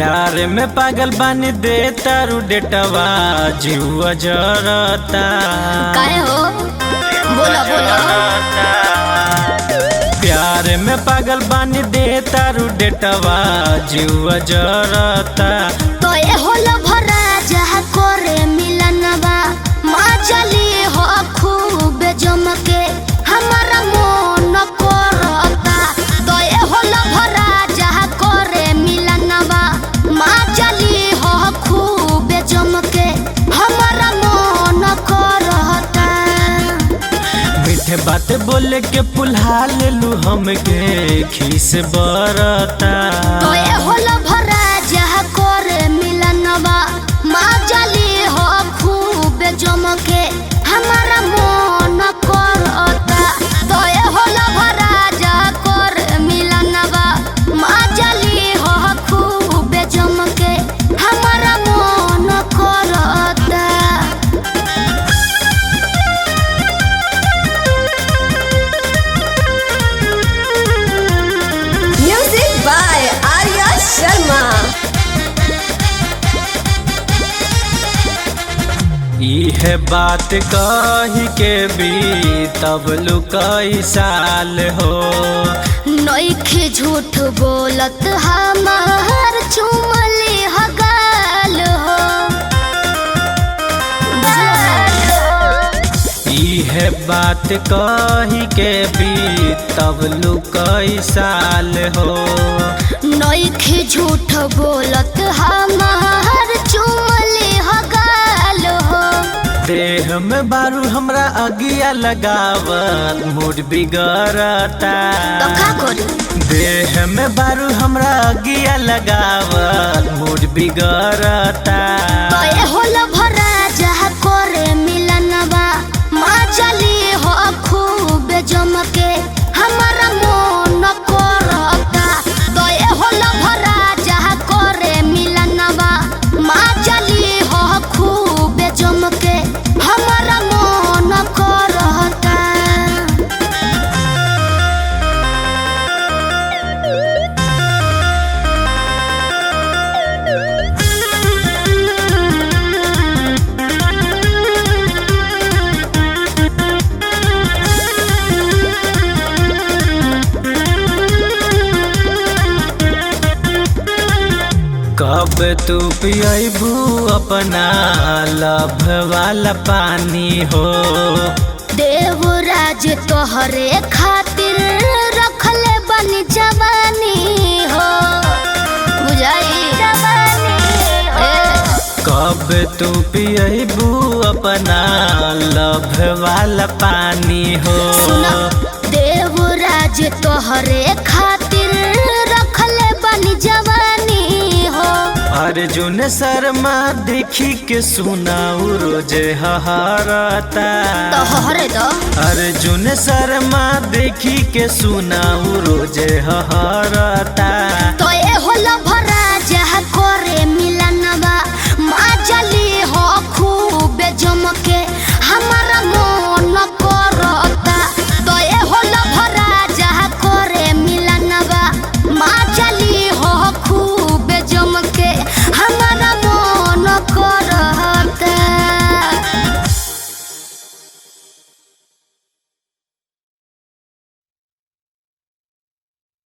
प्यार में पागल बानी दे तारू डेटवा जीवा जरता। काहे हो बोला बोला। प्यार में पागल बानी दे तारू डेटवा जीवा जरता। तो ये होला भरा जहा करे मिलनवा माँ चली हो खूब जमके हमारा मन करता। तो ये होला भरा जहा करे मिलनवा माँ चली हो खूब जमके हमारा मन करता। मीठे बात बोले के पुल्हा ले लू हमके खीस बरता। तो ये होला भरा जहा करे मिलनवा माँ चली हो खूब जमके हमारा मन करता। तो ये होला भरा जहा करे मिलनवा माँ चली हो खूब जमके हमारा मन करता। Music by Arya Sharma. इहे बात कही के भी तब लुकई साल हो। नइखे झूठ बोलत हमार चुमली हगाल हो। इहे बात कही के भी तब लुकई साल हो। नइखे झूठ बोलत हमार चुमली हगाल हो। देह में बारू हमरा अगिया लगावल मूड बिगड़ता। तो का करी देह में बारू हमरा अगिया लगावल मूड बिगड़ता। तो ये होला भरा जहा करे मिलनवा माँ चली हो खूब जमके हमारा मन करता। तो ये होला भरा जहा करे मिलनवा माँ चली हो खूब जमके हमारा मन करता। कब तू पियबू अपना लभ वाला पानी हो। देवराज तोहरे खातिर रखले बनी जवानी हो। बुझाई कब तू पियबू अपना लभ वाला पानी हो। सुना देवराज तोहरे खातिर रखले बनी जवानी हो। अर्जुन शर्मा देखी के सुनाऊ रोज हहरता। तो हरे दो अर्जुन शर्मा देखी के सुनाऊ रोज हहरता।